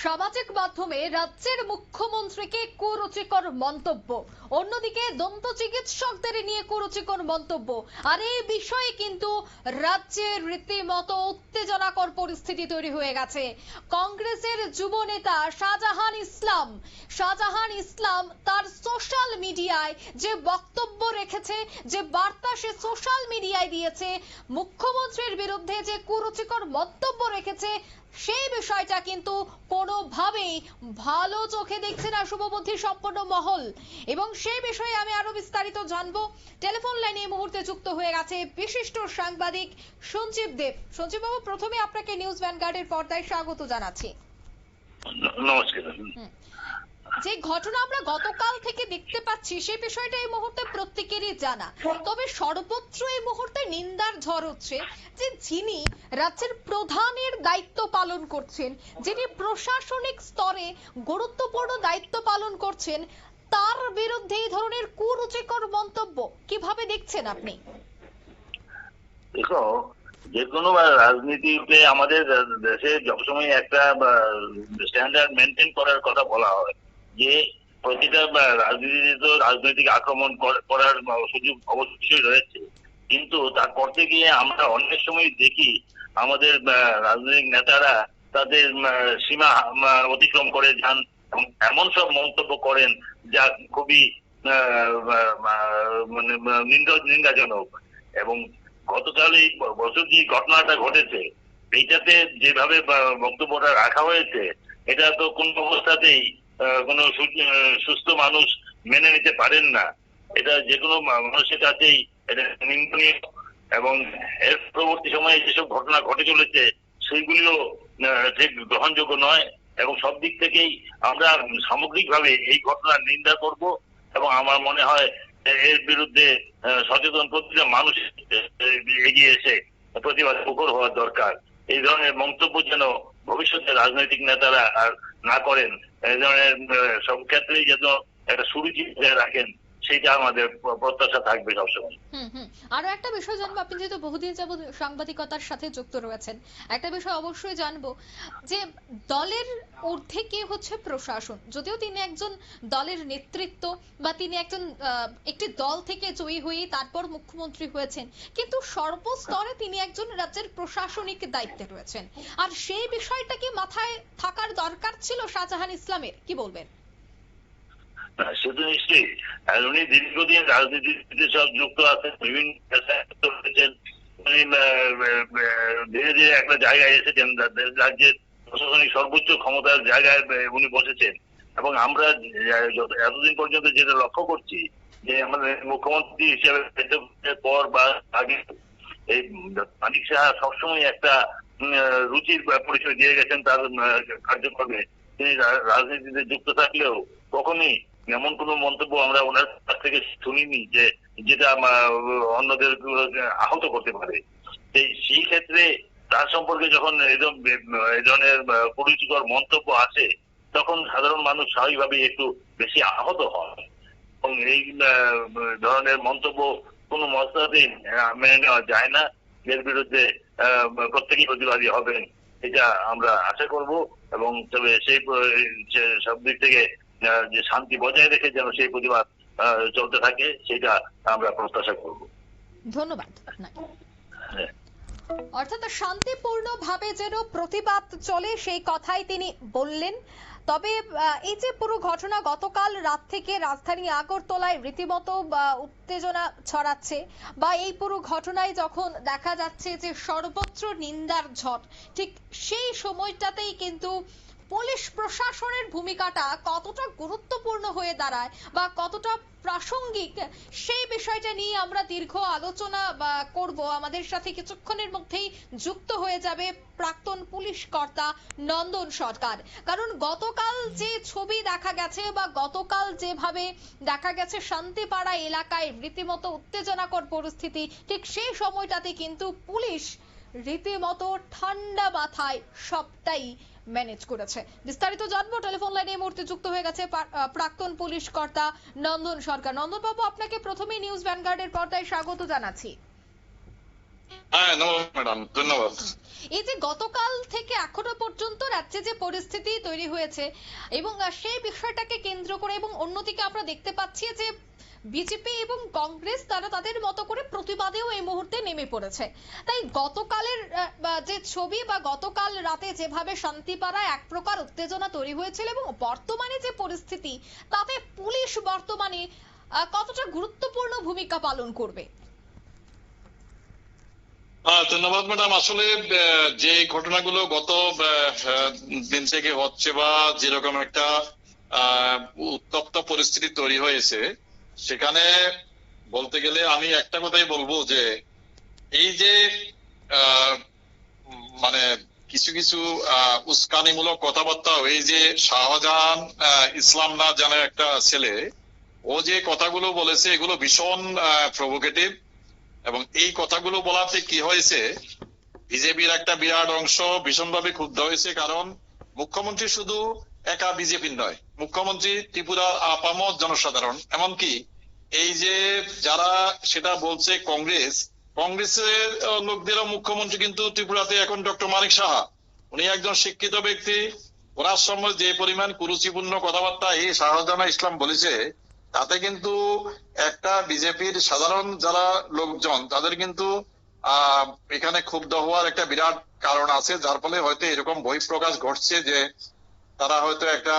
সামাজিক মাধ্যমে রাজ্যের মুখ্যমন্ত্রীকে কুরুচিকর মন্তব্য, অন্যদিকে দন্ত চিকিৎসকদের নিয়ে কুরুচিকর মন্তব্য। আর এই বিষয়ে কিন্তু রাজ্যে রীতিমতো উত্তেজনাকর পরিস্থিতি তৈরি হয়ে গেছে। কংগ্রেসের যুব নেতা শাহজাহান ইসলাম তার সোশ্যাল মিডিয়ায় যে বক্তব্য রেখেছে, যে বার্তা সে সোশ্যাল মিডিয়ায় দিয়েছে, মুখ্যমন্ত্রীর বিরুদ্ধে যে কুরুচিকর মন্তব্য রেখেছে, সেই বিষয়টা কিন্তু কোনোভাবেই ভালো চোখে দেখছে না শুভবুদ্ধি সম্পন্ন মহল। এবং সেই বিষয়ে আমি আরো বিস্তারিত জানবো। টেলিফোন লাইনে এই মুহূর্তে যুক্ত হয়ে গেছে বিশিষ্ট সাংবাদিক সঞ্জীব দেব। সঞ্জীব বাবু, প্রথমে আপনাকে নিউজ ভ্যানগার্ডের পর্দায় স্বাগত জানাচ্ছি। নমস্কার। যে ঘটনা আমরা গতকাল থেকে দেখতে পাচ্ছি, সেই বিষয়টা এই মুহূর্তে প্রত্যেকেরই জানা। তবে সর্বত্র এই মুহূর্তে নিন্দার ঝড় হচ্ছে যে যিনি রাজ্যের প্রধানের দায়িত্ব পালন করছেন, যিনি প্রশাসনিক স্তরে গুরুত্বপূর্ণ দায়িত্ব পালন করছেন, তার বিরুদ্ধে এই ধরনের কুরুচিকর মন্তব্য কিভাবে দেখছেন আপনি? দেখো, যে কোনো রাজনীতিতে আমাদের দেশে সবসময় একটা স্ট্যান্ডার্ড মেনটেন করার কথা বলা হয়, যে প্রতিটা রাজনীতিতে তো রাজনৈতিক আক্রমণ করার সুযোগ অবশ্যই রয়েছে, কিন্তু তা করতে গিয়ে আমরা অনেক সময় দেখি আমাদের রাজনৈতিক নেতারা তাদের সীমা অতিক্রম করে যান এবং এমন সব মন্তব্য করেন যা খুবই মানে নিন্দাজনক। এবং গতকাল এই বছর যে ঘটনাটা ঘটেছে, এইটাতে যেভাবে বক্তব্যটা রাখা হয়েছে, এটা তো কোন অবস্থাতেই কোনো সুস্থ মানুষ মেনে নিতে পারেন না। এটা যে কোনো মানুষের কাছেই এটা নিন্দনীয়। এবং এর পরবর্তী সময়ে যেসব ঘটনা ঘটে চলেছে, সেইগুলিও ঠিক গ্রহণযোগ্য নয়। এবং সব দিক থেকেই আমরা সামগ্রিকভাবে এই ঘটনার নিন্দা করব। এবং আমার মনে হয় এর বিরুদ্ধে সচেতন প্রতিটা মানুষ এগিয়ে এসে প্রতিবাদ মুখর হওয়া দরকার। এই ধরনের মন্তব্য যেন ভবিষ্যতে রাজনৈতিক নেতারা আর না করেন, এই ধরনের সব ক্ষেত্রেই যেন একটা সুরুচি রাখেন, সেটা আমাদের প্রত্যাশা থাকবে সবসময়। আরো একটা বিষয় জানবো, আপনি যেহেতু বহুদিন যাবত সাংবাদিকতার সাথে যুক্ত রয়েছেন, একটা বিষয় অবশ্যই জানবো যে দলের ঊর্ধ্বে কে হচ্ছে প্রশাসন। যদিও তিনি একজন দলের নেতৃত্ব বা তিনি একজন একটি দল থেকে জয়ী হয়ে তারপর মুখ্যমন্ত্রী হয়েছেন, কিন্তু সর্বস্তরে তিনি একজন রাজ্যের প্রশাসনিক দায়িত্বে রয়েছেন। আর সেই বিষয়টা কি মাথায় থাকার দরকার ছিল শাহজাহান ইসলামের, কি বলবেন? সে তো নিশ্চয়ই, উনি দীর্ঘদিন রাজনীতিতে সব যুক্ত আছেন, বিভিন্ন ধীরে ধীরে একটা জায়গায় এসেছেন, রাজ্যের প্রশাসনিক সর্বোচ্চ ক্ষমতার জায়গায় উনি বসেছেন। এবং আমরা এতদিন পর্যন্ত যেটা লক্ষ্য করছি, যে আমাদের মুখ্যমন্ত্রী হিসেবে পর বা আগে এই মানিক সাহা সবসময় একটা রুচির পরিচয় দিয়ে গেছেন তার কার্যক্রমে। তিনি রাজনীতিতে যুক্ত থাকলেও কখনই এমন কোন মন্তব্য আমরা ওনার কাছ থেকে শুনিনি যে যেটা অন্যদের আহত করতে পারে। সেই ক্ষেত্রে তার সম্পর্কে যখন এই ধরনের কুরুচিকর মন্তব্য আসে, তখন সাধারণ মানুষ স্বাভাবিকভাবে একটু বেশি আহত হয়। এবং এই ধরনের মন্তব্য কোন মশলাতেই মেনে নেওয়া যায় না। এর বিরুদ্ধে প্রত্যেকেই প্রতিবাদী হবেন, এটা আমরা আশা করব। এবং তবে সেই সব দিক থেকে যে শান্তি বজায় রেখে যেন সেই প্রতিবাদ চলতে থাকে, সেটা আমরা প্রত্যাশা করব। ধন্যবাদ আপনাকে। অর্থাৎ শান্তিপূর্ণভাবে যেন প্রতিবাদ চলে, সেই কথাই তিনি বললেন। তবে এই যে পুরো ঘটনা গতকাল রাত থেকে রাজধানী আগরতলায় রীতিমতো উত্তেজনা ছড়াচ্ছে, বা এই পুরো ঘটনায় যখন দেখা যাচ্ছে যে সর্বত্র নিন্দার ঝড়, ঠিক সেই সময়টাতেই কিন্তু পুলিশ প্রশাসনের ভূমিকাটা কতটা গুরুত্বপূর্ণ হয়ে দাঁড়ায় বা কতটা প্রাসঙ্গিক, সেই বিষয়টা নিয়ে আমরা দীর্ঘ আলোচনা করব। আমাদের সাথে কিছুক্ষণের মধ্যেই যুক্ত হয়ে যাবে প্রাক্তন পুলিশ কর্তা নন্দন সরকার। কারণ গতকাল যে ছবি দেখা গেছে বা গতকাল যেভাবে দেখা গেছে শান্তিপাড়া এলাকায় রীতিমতো উত্তেজনাকর পরিস্থিতি, ঠিক সেই সময়টাতে কিন্তু পুলিশ রীতিমতো ঠান্ডা মাথায় সবটাই ম্যানেজ করেছে। বিস্তারিত জানবো, টেলিফোন লাইনে এই মুহূর্তে যুক্ত হয়ে গেছে প্রাক্তন পুলিশ কর্তা নন্দন সরকার। নন্দন বাবু, আপনাকে প্রথমে নিউজ ভ্যানগার্ডের পর্দায় স্বাগত জানাচ্ছি। হ্যাঁ, নমস্কার ম্যাডাম, ধন্যবাদ। এই যে গতকাল থেকে এখনো পর্যন্ত রাজ্যে যে পরিস্থিতি তৈরি হয়েছে এবং সেই বিষয়টাকে কেন্দ্র করে এবং অন্যদিকে আমরা দেখতে পাচ্ছি যে বিজেপি এবং কংগ্রেস তারা তাদের মতো করে প্রতিবাদেও এই মুহূর্তে নেমে পড়েছে। তাই গতকালের যে ছবি বা গতকাল রাতে যেভাবে শান্তিপাড়ায় এক প্রকার উত্তেজনা তৈরি হয়েছিল এবং বর্তমানে যে পরিস্থিতি তাতে পুলিশ বর্তমানে কতটা গুরুত্বপূর্ণ ভূমিকা পালন করবে? ধন্যবাদ ম্যাডাম। আসলে যে ঘটনাগুলো গত দিন থেকে হচ্ছে বা যেরকম একটা উত্তপ্ত পরিস্থিতি তৈরি হয়েছে, সেখানে বলতে গেলে আমি একটা কথাই বলবো যে এই যে আহ, মানে কিছু কিছু উস্কানিমূলক কথাবার্তা, এই যে শাহজাহান ইসলাম না জানে একটা ছেলে, ও যে কথাগুলো বলেছে এগুলো ভীষণ প্রভোকেটিভ। এবং এই কথাগুলো বলাতে কি হয়েছে, বিজেপির একটা বিরাট অংশ ভীষণভাবে ক্ষুব্ধ হয়েছে। কারণ মুখ্যমন্ত্রী শুধু একা বিজেপির নয়, মুখ্যমন্ত্রী ত্রিপুরা আপামর জনসাধারণ, এমনকি এই যে যারা সেটা বলছে কংগ্রেসের লোকদেরও মুখ্যমন্ত্রী কিন্তু ত্রিপুরাতে এখন ডক্টর মানিক সাহা, উনি একজন শিক্ষিত ব্যক্তি। ওনার সময় যে পরিমাণ কুরুচিপূর্ণ কথাবার্তা এই শাহজাহান ইসলাম বলেছে, তাতে কিন্তু একটা বিজেপির সাধারণ যারা লোকজন তাদের কিন্তু এখানে ক্ষুব্ধ হওয়ার একটা বিরাট কারণ আছে, যার ফলে হয়তো এরকম বহিঃপ্রকাশ ঘটছে যে তারা হয়তো একটা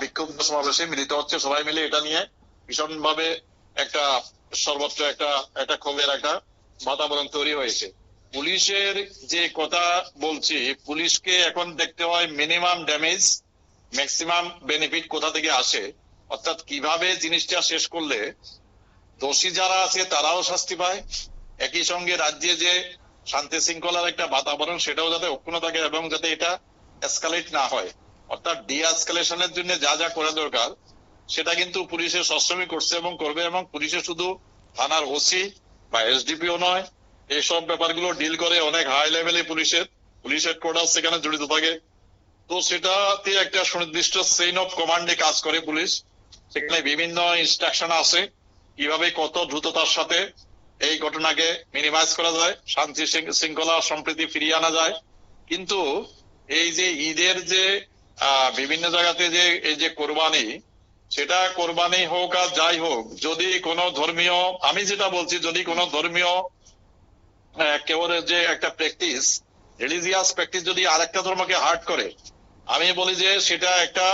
বিক্ষোভ সমাবেশে মিলিত হচ্ছে, সবাই মিলে এটা নিয়ে ভীষণভাবে একটা সর্বত্র একটা ক্ষোভের একটা বাতাবরণ তৈরি হয়েছে। পুলিশের যে কথা বলছি, পুলিশকে এখন দেখতে হয় মিনিমাম ড্যামেজ ম্যাক্সিমাম বেনিফিট কোথা থেকে আসে, অর্থাৎ কিভাবে জিনিসটা শেষ করলে দোষী যারা আছে তারাও শাস্তি পায়, একই সঙ্গে রাজ্যে যে শান্তি শৃঙ্খলার একটা বাতাবরণ সেটাও যাতে অক্ষুণ্ণ থাকে এবং যাতে এটা এসকালেট না হয়, অর্থাৎ ডিএসকালেশনের জন্য যা যা করা দরকার সেটা কিন্তু পুলিশের সবসময় করছে এবং করবে। এবং পুলিশের শুধু থানার ওসি বা এসডিপিও নয়, এইসব ব্যাপারগুলো ডিল করে অনেক হাই লেভেলে পুলিশ হেডকোয়ার্টার সেখানে জড়িত থাকে। তো সেটাতে একটা সুনির্দিষ্ট চেইন অফ কমান্ডে কাজ করে পুলিশ, সেখানে বিভিন্ন ইনস্ট্রাকশন আছে কিভাবে কত দ্রুততার সাথে এই ঘটনাকে মিনিমাইজ করা যায়, শান্তি শৃঙ্খলা সম্প্রীতি ফিরিয়ে আনা যায়। কিন্তু এই যে ঈদের যে বিভিন্ন জায়গাতে যে এই যে কোরবানি, সেটা কোরবানি হোক আর যাই হোক, যদি কোনো ধর্মীয়, আমি যেটা বলছি, যদি কোনো ধর্মীয় কেউ যে একটা প্র্যাকটিস, রিলিজিয়াস প্র্যাকটিস যদি আরেকটা ধর্মকে হার্ট করে, আমি বলি যে সেটা একটা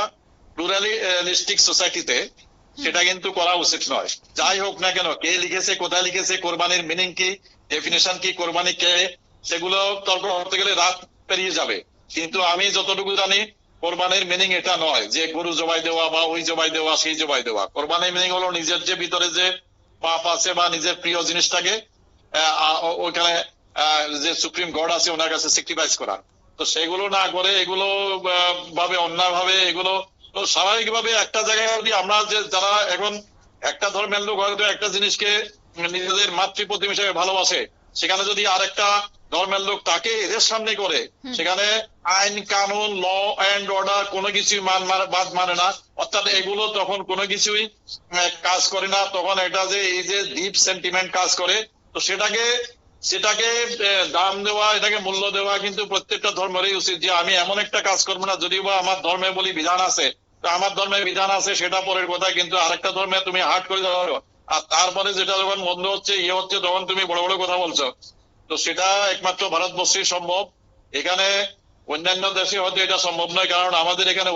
প্লুরালিস্টিক সোসাইটিতে সেটা কিন্তু করা উচিত নয়। যাই হোক না কেন, কে লিখেছে, কোথায় লিখেছে, কোরবানির মিনিং কি, ডেফিনেশন কি, কোরবানি কে, সেগুলো তর্ক করতে গেলে রাত পেরিয়ে যাবে। কিন্তু আমি যতটুকু জানি কোরবানির মিনিং এটা নয় যে গরু জবাই দেওয়া বা ওই জবাই দেওয়া সেই জবাই দেওয়া। কোরবানির মিনিং হলো নিজের যে ভিতরে যে পাপ আছে বা নিজের প্রিয় জিনিসটাকে ওইখানে যে সুপ্রিম গড আছে ওনার কাছে স্যাক্রিফাইস করা। তো সেগুলো না করে এগুলো ভাবে অন্যায় ভাবে এগুলো, তো স্বাভাবিকভাবে একটা জায়গায় যদি আমরা যে যারা এখন একটা ধর্মের লোক হয়তো একটা জিনিসকে নিজেদের মাতৃপ্রতিম হিসেবে ভালোবাসে, সেখানে যদি আরেকটা ধর্মের লোক তাকে এদের সামনে করে, সেখানে আইন কানুন ল অ্যান্ড অর্ডার কোনো কিছুই বাদ মানে না, অর্থাৎ এগুলো তখন কোনো কিছুই কাজ করে না। তখন এটা যে এই যে ডিপ সেন্টিমেন্ট কাজ করে, তো সেটাকে দাম দেওয়া, এটাকে মূল্য দেওয়া কিন্তু প্রত্যেকটা ধর্মেরই উচিত। যে আমি এমন একটা কাজ করবো না, যদিও বা আমার ধর্মে বলি বিধান আছে, তো আমার ধর্মের বিধান আছে সেটা পরের কথা, কিন্তু আরেকটা ধর্মে তুমি হার্ট করে দেওয়া আর তারপরে যেটা যখন বন্ধ হচ্ছে হচ্ছে তখন তুমি বড় বড় কথা বলছো। তো সেটা একমাত্র ভারতবর্ষেই সম্ভব, এখানে অন্যান্য দেশে হয়তো এটা সম্ভব নয়। কারণ আমাদের এখানে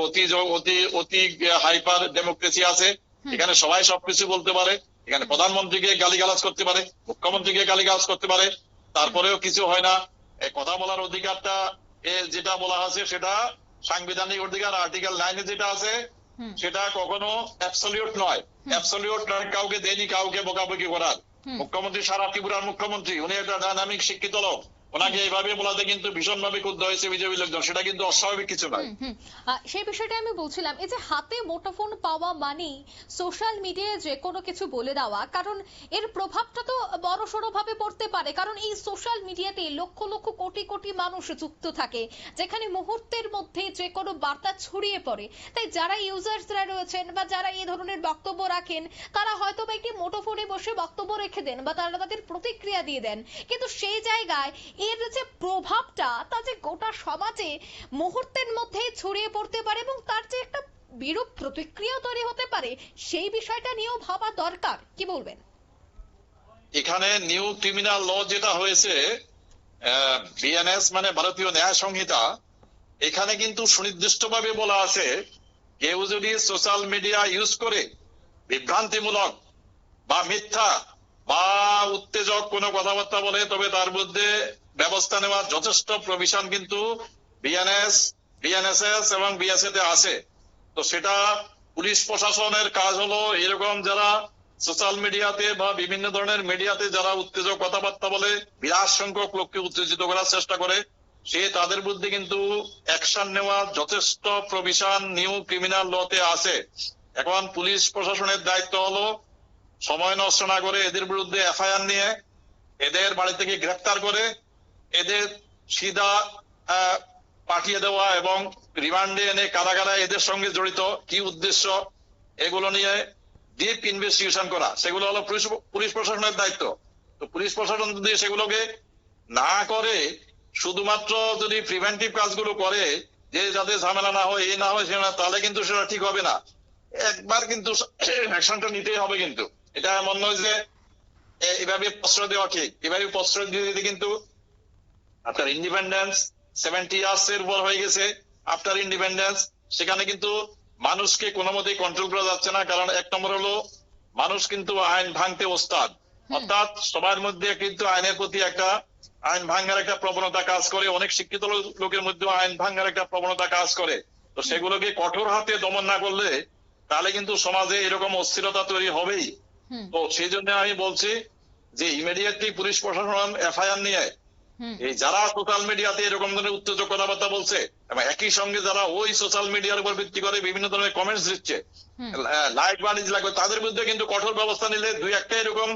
অতি হাইপার ডেমোক্রেসি আছে, এখানে সবাই সবকিছু বলতে পারে, এখানে প্রধানমন্ত্রীকে গালিগালাজ করতে পারে, মুখ্যমন্ত্রীকে গালিগালাজ করতে পারে, তারপরেও কিছু হয় না। কথা বলার অধিকারটা যেটা বলা আছে সেটা সাংবিধানিক অধিকার, আর্টিকেল 9 যেটা আছে সেটা কখনো অ্যাবসলিউট নয়। অ্যাবসলিউট কাউকে দেয়নি কাউকে বকাবকি করার। মুখ্যমন্ত্রী সারা ত্রিপুরার মুখ্যমন্ত্রী, উনি একটা ডাইনামিক শিক্ষিত লোক, ওনাকে এইভাবে বলাতে কিন্তু ভীষণভাবে ক্ষুব্ধ হয়েছে বিজেপি লোকজন, সেটা কিন্তু অস্বাভাবিক কিছু নয়। সেই বিষয়টা আমি বলছিলাম, এই যে হাতে মুঠোফোন পাওয়া মানেই সোশ্যাল মিডিয়ায় যে কোনো কিছু বলে দেওয়া, কারণ এর প্রভাবটা তো বড়সড় ভাবে পড়তে পারে, কারণ এই সোশ্যাল মিডিয়াতে লক্ষ লক্ষ কোটি কোটি মানুষ যুক্ত থাকে, যেখানে মুহূর্তের মধ্যে যে কোনো বার্তা ছড়িয়ে পড়ে। তাই যারা ইউজার্সরা রয়েছেন বা যারা এই ধরনের বক্তব্য রাখেন, তারা হয়তো বা একটি মুঠোফোনে বসে বক্তব্য রেখে দেন বা তারা তাদের প্রতিক্রিয়া দিয়ে দেন, কিন্তু সেই জায়গায় এর যে প্রভাবটা তা যে গোটা সমাজে মুহূর্তের মধ্যে ছড়িয়ে পড়তে পারে এবং তার যে একটা বিরূপ প্রতিক্রিয়া তৈরি হতে পারে, সেই বিষয়টা নিয়েও ভাবা দরকার। কি বলবেন? এখানে নিউ ক্রিমিনাল ল যেটা হয়েছে, বিএনএস মানে ভারতীয় ন্যায় সংহিতা, এখানে কিন্তু সুনির্দিষ্টভাবে বলা আছে কেউ যদি সোশ্যাল মিডিয়া ইউজ করে বিভ্রান্তিমূলক বা মিথ্যা বা উত্তেজক কোনো কথাবার্তা বলে, তবে তার মধ্যে ব্যবস্থা নেওয়ার যথেষ্ট প্রভিশন কিন্তু বিএনএসএস এবং বিএসএ তে আছে। তো সেটা পুলিশ প্রশাসনের কাজ হলো এরকম যারা সোশ্যাল মিডিয়াতে বা বিভিন্ন ধরনের মিডিয়াতে যারা উত্তেজক কথাবার্তা বলে, বিরাট সংখ্যক লোককে উত্তেজিত করার চেষ্টা করে, সে তাদের বিরুদ্ধে কিন্তু অ্যাকশন নেওয়ার যথেষ্ট প্রভিশন নিউ ক্রিমিনাল লতে আছে। এখন পুলিশ প্রশাসনের দায়িত্ব হলো সময় নষ্ট না করে এদের বিরুদ্ধে এফআইআর নিয়ে এদের বাড়ি থেকে গ্রেফতার করে এদের সিধা পাঠিয়ে দেওয়া এবং রিমান্ডে এনে কারা কারা এদের সঙ্গে জড়িত, কি উদ্দেশ্য, এগুলো নিয়ে ডিপ ইনভেস্টিগেশন করা, সেগুলো হলো পুলিশ প্রশাসনের দায়িত্ব। তো পুলিশ প্রশাসন যদি সেগুলোকে না করে শুধুমাত্র যদি প্রিভেন্টিভ কাজগুলো করে যে যাতে ঝামেলা না হয়, এই না হয়, সে না, তাহলে কিন্তু সেটা ঠিক হবে না। একবার কিন্তু অ্যাকশনটা নিতেই হবে। কিন্তু এটা এমন নয় যে এভাবে প্রশ্রয় দেওয়া ঠিক, এভাবে প্রশ্রয় দিয়ে দিতে কিন্তু আপনার ইন্ডিপেন্ডেন্স 70 ইয়ার্স এর উপর হয়ে গেছে। আফটার ইন্ডিপেন্ডেন্স সেখানে কিন্তু মানুষকে কোনো মতেই কন্ট্রোল করা যাচ্ছে না, কারণ এক নম্বর হলো মানুষ কিন্তু আইন ভাঙতে ওস্তাদ, অর্থাৎ সবার মধ্যে কিন্তু আইনের প্রতি একটা আইন ভাঙার একটা প্রবণতা কাজ করে, অনেক শিক্ষিত লোকের মধ্যে আইন ভাঙার একটা প্রবণতা কাজ করে। তো সেগুলোকে কঠোর হাতে দমন না করলে তাহলে কিন্তু সমাজে এরকম অস্থিরতা তৈরি হবেই। তো সেই জন্য আমি বলছি যে ইমিডিয়েটলি পুলিশ প্রশাসন এফআইআর নিয়ে এই যারা সোশ্যাল মিডিয়াতে এরকম ধরনের উত্তেজক কথাবার্তা বলছে এবং একই সঙ্গে যারা ওই সোশ্যাল মিডিয়ার উপর ভিত্তি করে বিভিন্ন ধরনের কমেন্টস দিচ্ছে, লাইক বাণিজ্য লাগবে, তাদের বিরুদ্ধে কিন্তু কঠোর ব্যবস্থা নিলে, দুই একটা এরকম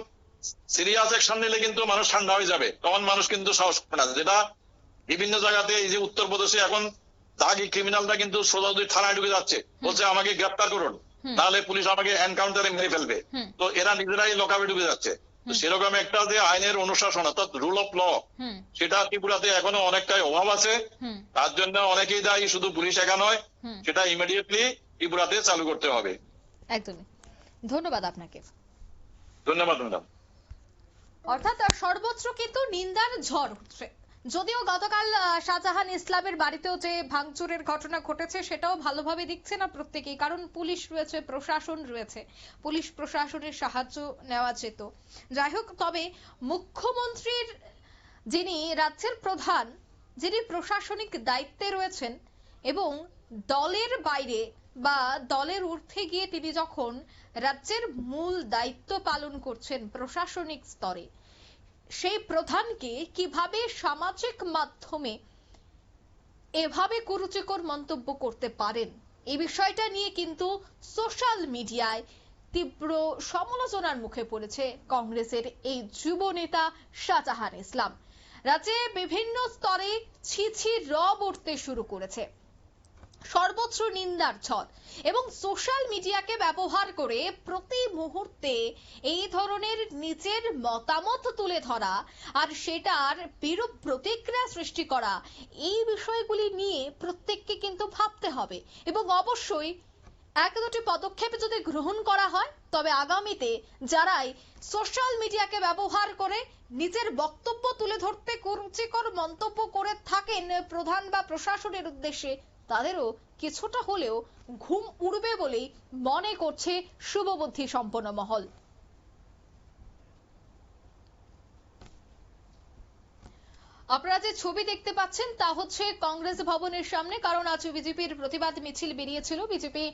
সিরিয়াস অ্যাকশন নিলে কিন্তু মানুষ ঠান্ডা হয়ে যাবে। তখন মানুষ কিন্তু সাহস পাবে না। যেটা বিভিন্ন জায়গাতে এই যে উত্তরপ্রদেশে এখন দাগি ক্রিমিনালটা কিন্তু সোজাসুজি থানায় ঢুকে যাচ্ছে, বলছে আমাকে গ্রেপ্তার করুন, তাহলে পুলিশ আমাকে এনকাউন্টারে মেরে ফেলবে। তো এরা নিজেরাই লকআপে ঢুকে যাচ্ছে। তো সেরকম একটা যে আইনের অনুশাসন অর্থাৎ রুল অফ ল, সেটা ত্রিপুরাতে এখনো অনেকটাই অভাব আছে। তার জন্য অনেকেই দায়ী, শুধু পুলিশ একা নয়, সেটা ইমিডিয়েটলি ত্রিপুরাতে চালু করতে হবে। একদমই। ধন্যবাদ আপনাকে। ধন্যবাদ ম্যাডাম। অর্থাৎ সর্বত্র কিন্তু নিন্দার ঝড় উঠছে। যদিও গতকাল শাহজাহান ইসলামের বাড়িতেও যে ভাঙচুরের ঘটনা ঘটেছে সেটাও ভালোভাবে দেখছে না প্রত্যেকেই, কারণ পুলিশ রয়েছে, প্রশাসন রয়েছে, পুলিশ প্রশাসনের সাহায্য নেওয়া যেত। যাই হোক, তবে মুখ্যমন্ত্রীর যিনি রাজ্যের প্রধান, যিনি প্রশাসনিক দায়িত্বে রয়েছেন এবং দলের বাইরে বা দলের ঊর্ধ্বে গিয়ে তিনি যখন রাজ্যের মূল দায়িত্ব পালন করছেন প্রশাসনিক স্তরে, সেই প্রধানকে কিভাবে সামাজিক মাধ্যমে এভাবে কুরুচিকর মন্তব্য করতে পারেন, এই বিষয়টা নিয়ে কিন্তু সোশ্যাল মিডিয়ায় তীব্র সমালোচনার মুখে পড়েছে কংগ্রেসের এই যুব নেতা শাহজাহান ইসলাম। রাজ্যে বিভিন্ন স্তরে ছি ছি রব উঠতে শুরু করেছে, সর্বত্র নিন্দার ঝড়, এবং সোশ্যাল মিডিয়াকে ব্যবহার করে প্রতি মুহূর্তে এই ধরনের নিজের মতামত তুলে ধরা আর সেটার বিরূপ প্রতিক্রিয়া সৃষ্টি করা, এই বিষয়গুলি নিয়ে প্রত্যেককে কিন্তু ভাবতে হবে। এবং অবশ্যই এক দুটি পদক্ষেপ যদি গ্রহণ করা হয়, তবে আগামীতে যারাই সোশ্যাল মিডিয়াকে ব্যবহার করে নিজের বক্তব্য তুলে ধরতে কুরুচিকর মন্তব্য করে থাকেন প্রধান বা প্রশাসনের উদ্দেশ্যে, তাদেরও কিছুটা হলেও ঘুম উড়বে বলেই মনে করছে শুভবুদ্ধি সম্পন্ন মহল। আপনারা যে ছবি দেখতে পাচ্ছেন তা হচ্ছে কংগ্রেস ভবনের সামনে, কারণ আজ বিজেপির প্রতিবাদ মিছিল বেরিয়েছিল। বিজেপি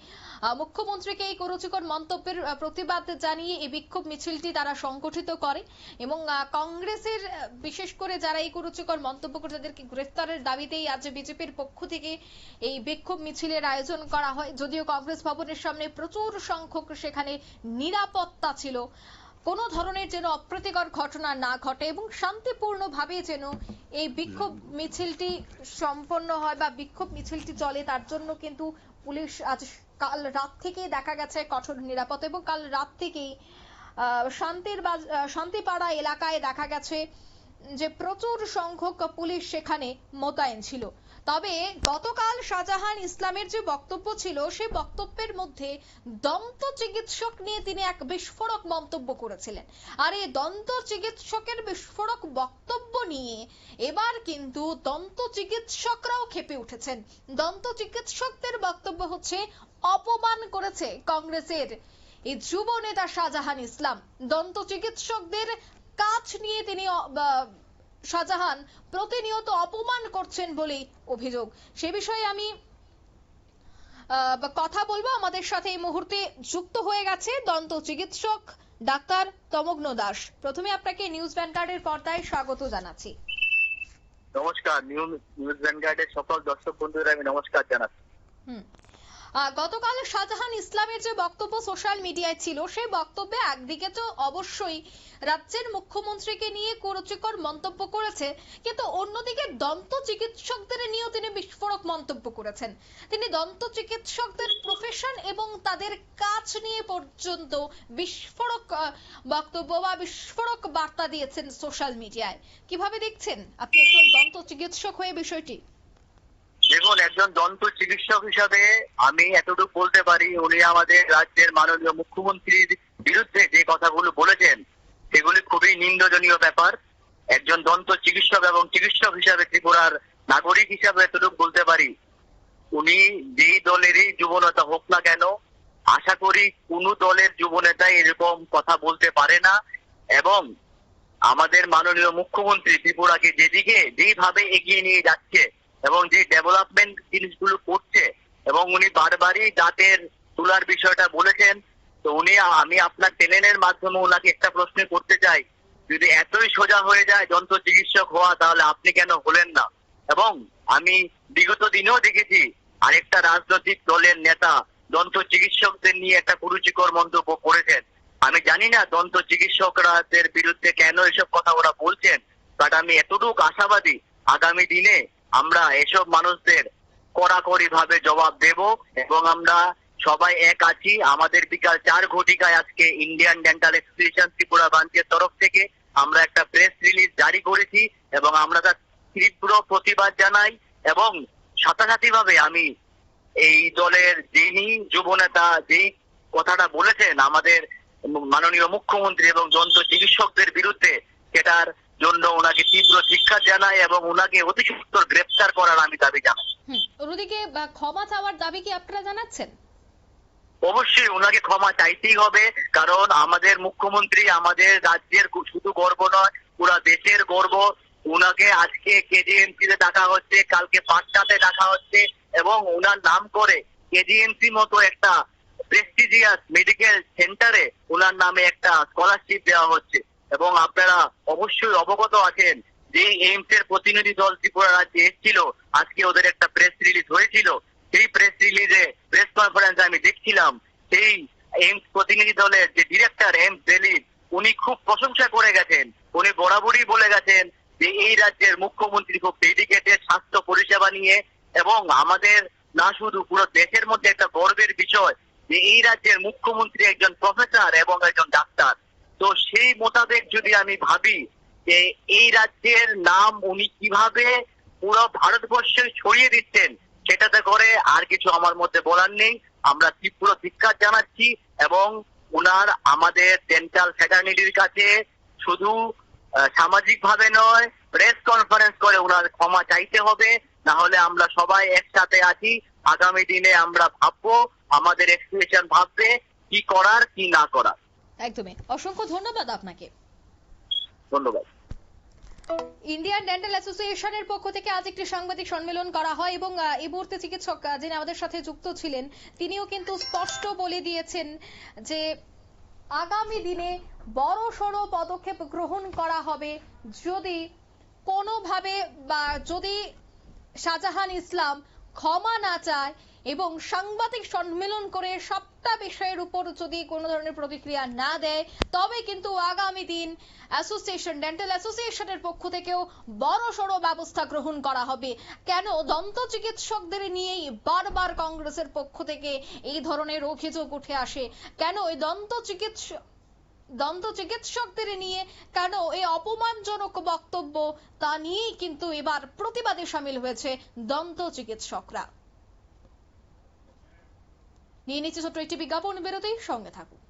মুখ্যমন্ত্রীকে এই কুরুচিকর মন্তব্যের প্রতিবাদ জানিয়ে এই বিক্ষোভ মিছিলটি তারা সংগঠিত করে এবং কংগ্রেসের বিশেষ করে যারা এই কুরুচিকর মন্তব্য করে তাদেরকে গ্রেফতারের দাবিতেই আজ বিজেপির পক্ষ থেকে এই বিক্ষোভ মিছিলের আয়োজন করা হয়। যদিও কংগ্রেস ভবনের সামনে প্রচুর সংখ্যক সেখানে নিরাপত্তা ছিল, কোনো ধরনের যেন অপ্রীতিকর ঘটনা না ঘটে এবং শান্তিপূর্ণভাবে যেন এই বিক্ষোভ মিছিলটি সম্পন্ন হয় বা বিক্ষোভ মিছিলটি চলে, তার জন্য কিন্তু পুলিশ আজ কাল রাত থেকেই দেখা গেছে কঠোর নিরাপত্তা এবং কাল রাত থেকেই শান্তিপাড়া এলাকায় দেখা গেছে যে প্রচুর সংখ্যক পুলিশ সেখানে মোতায়েন ছিল। তবে গতকাল শাহজাহান ইসলামের যে বক্তব্য ছিল সেই বক্তব্যের মধ্যে দন্ত চিকিৎসক নিয়ে তিনি এক বিস্ফোরক মন্তব্য করেছিলেন। আর এই দন্ত চিকিৎসকের বিস্ফোরক বক্তব্য নিয়ে এবার কিন্তু দন্ত চিকিৎসকরাও ক্ষেপে উঠেছেন। দন্ত চিকিৎসকদের বক্তব্য হচ্ছে অপমান করেছে কংগ্রেসের এই যুব নেতা শাহজাহান ইসলাম। দন্ত চিকিৎসকদের কাজ নিয়ে তিনি শাহজাহান প্রতিনিয়ত অপমান করছেন বলেই অভিযোগ। সে বিষয়ে আমি কথা বলবো। আমাদের সাথে এই মুহূর্তে যুক্ত হয়ে গেছে দন্ত চিকিৎসক ডাক্তার তমগ্ন দাস। প্রথমে আপনাকে নিউজ ভ্যানগার্ডের পর্দায় স্বাগত জানাচ্ছি। নমস্কার, নিউজ ভ্যানগার্ডের সকল দর্শক বন্ধুদের আমি নমস্কার জানাচ্ছি। গতকাল শাহজাহান ইসলামের যে বক্তব্য সোশ্যাল মিডিয়ায় ছিল সেই বক্তব্যে একদিকে তো অবশ্যই রাজ্যের মুখ্যমন্ত্রীকে নিয়ে কুরুচিকর মন্তব্য করেছে, কিন্তু অন্যদিকে দন্ত চিকিৎসকদের নিয়েও তিনি বিস্ফোরক মন্তব্য করেছেন। তিনি দন্ত চিকিৎসকদের প্রফেশন এবং তাদের কাজ নিয়ে পর্যন্ত বিস্ফোরক বক্তব্য বা বিস্ফোরক বার্তা দিয়েছেন সোশ্যাল মিডিয়ায়। কিভাবে দেখছেন আপনি একজন দন্ত চিকিৎসক হয়ে বিষয়টি? দেখুন, একজন দন্ত চিকিৎসক হিসাবে আমি এতটুকু বলতে পারি, উনি আমাদের রাজ্যের মাননীয় মুখ্যমন্ত্রীর বিরুদ্ধে যে কথাগুলো বলেছেন সেগুলি খুবই নিন্দনীয় ব্যাপার। একজন দন্ত চিকিৎসক এবং চিকিৎসক হিসাবে ত্রিপুরার নাগরিক হিসাবে এতটুকু বলতে পারি, উনি যেই দলেরই যুবনেতা হোক না কেন, আশা করি কোন দলের যুবনেতা এরকম কথা বলতে পারে না। এবং আমাদের মাননীয় মুখ্যমন্ত্রী ত্রিপুরাকে যেইভাবে এগিয়ে নিয়ে যাচ্ছে এবং যে ডেভেলপমেন্ট জিনিসগুলো করছে, এবং উনি বারবারই দাঁতের তোলার বিষয়টা বলেছেন, তো আমি আপনার চ্যানেলের মাধ্যমে ওনাকে একটা প্রশ্ন করতে চাই, যদি এতই সোজা হয়ে যায় দন্ত চিকিৎসক হওয়া, তাহলে আপনি কেন হলেন না? এবং আমি বিগত দিনেও দেখেছি আরেকটা রাজনৈতিক দলের নেতা দন্ত চিকিৎসকদের নিয়ে একটা কুরুচিকর মন্তব্য করেছেন। আমি জানি না দন্ত চিকিৎসকদের বিরুদ্ধে কেন এসব কথা ওরা বলছেন, বাট আমি এতটুকু আশাবাদী আগামী দিনে আমরা এসব মানুষদের কড়াকড়ি ভাবে জবাব দেব এবং আমরা সবাই এক আছি। আমাদের বিকাল 4 ঘটিকায় আজকে ইন্ডিয়ান ডেন্টাল অ্যাসোসিয়েশন ত্রিপুরা ব্রাঞ্চের তরফ থেকে আমরা একটা প্রেস রিলিজ জারি করেছি এবং আমরা তার তীব্র প্রতিবাদ জানাই। এবং সাথে ভাবে আমি এই দলের যিনি যুবনেতা যেই কথাটা বলেছেন আমাদের মাননীয় মুখ্যমন্ত্রী এবং দন্ত চিকিৎসকদের বিরুদ্ধে, সেটার জন্য ওনাকে তীব্র শিক্ষা জানাই এবং ওনাকে অতি সত্বর গ্রেফতার করার আমি দাবি জানাই। অন্যদিকে ক্ষমা চাওয়ার দাবি কি আপনারা জানাচ্ছেন? অবশ্যই ওনাকে ক্ষমা চাইতেই হবে, কারণ আমাদের মুখ্যমন্ত্রী আমাদের রাজ্যের শুধু গর্ব নয়, পুরা দেশের গর্ব। ওনাকে আজকে কেজিএমসি তে ডাকা হচ্ছে, কালকে পাটনাতে ডাকা হচ্ছে এবং ওনার নাম করে কেজিএমসি মতো একটা প্রেস্টিজিয়াস মেডিকেল সেন্টারে ওনার নামে একটা স্কলারশিপ দেওয়া হচ্ছে। এবং আপনারা অবশ্যই অবগত আছেন যে এইমস এর প্রতিনিধি দল ত্রিপুরা রাজ্যে এসেছিল, আজকে ওদের একটা প্রেস রিলিজ হয়েছিল। সেই প্রেস রিলিজে প্রেস কনফারেন্স আমি দেখছিলাম, সেই এইমস প্রতিনিধি দলের যে ডিরেক্টর এম দিলীপ, উনি খুব প্রশংসা করে গেছেন। উনি বরাবরই বলে গেছেন যে এই রাজ্যের মুখ্যমন্ত্রী খুব ডেডিকেটেড স্বাস্থ্য পরিষেবা নিয়ে, এবং আমাদের না শুধু পুরো দেশের মধ্যে একটা গর্বের বিষয় যে এই রাজ্যের মুখ্যমন্ত্রী একজন প্রফেসর এবং একজন ডাক্তার। তো সেই মোতাবেক যদি আমি ভাবি যে এই রাজ্যের নাম উনি কিভাবে পুরো ভারতবর্ষে ছড়িয়ে দিচ্ছেন, সেটাতে করে আর কিছু আমার মধ্যে বলার নেই। আমরা তীব্র ধিক্কার জানাচ্ছি এবং উনার আমাদের ডেন্টাল ফ্যাটার্নিটির কাছে শুধু সামাজিক ভাবে নয়, প্রেস কনফারেন্স করে উনার ক্ষমা চাইতে হবে, না হলে আমরা সবাই একসাথে আছি। আগামী দিনে আমরা ভাববো, আমাদের এক্সপ্রেশন ভাববে কি করার কি না করার। একদমই। অসংখ্য ধন্যবাদ আপনাকে। ধন্যবাদ। ইন্ডিয়ান ডেন্টাল অ্যাসোসিয়েশনের পক্ষ থেকে আজ একটি সাংবাদিক সম্মেলন করা হয় এবং এই মুহূর্তে চিকিৎসক যিনি আমাদের সাথে যুক্ত ছিলেন তিনিও কিন্তু স্পষ্ট বলে দিয়েছেন যে আগামী দিনে বড়সড় পদক্ষেপ গ্রহণ করা হবে যদি কোনোভাবে বা যদি শাহজাহান ইসলাম ক্ষমা না চায় এবং সাংবাদিক সম্মেলন করে সবটা বিষয়ের উপর যদি কোনো ধরনের প্রতিক্রিয়া না দেয় তবে কিন্তু আগামী দিন অ্যাসোসিয়েশন ডেন্টাল অ্যাসোসিয়েশনের পক্ষ থেকেও বড়সড় ব্যবস্থা গ্রহণ করা হবে। কেন দন্ত চিকিৎসকদের নিয়েই বারবার কংগ্রেসের পক্ষ থেকে এই ধরনের অভিযোগ উঠে আসে? কেন এই দন্ত চিকিৎসকদের নিয়ে কেন এই অপমানজনক বক্তব্য, তা নিয়েই কিন্তু এবার প্রতিবাদে সামিল হয়েছে দন্ত চিকিৎসকরা। নিয়ে নিচ্ছে ছোট্ট একটি বিজ্ঞাপন বিরতি, সঙ্গে থাকুন।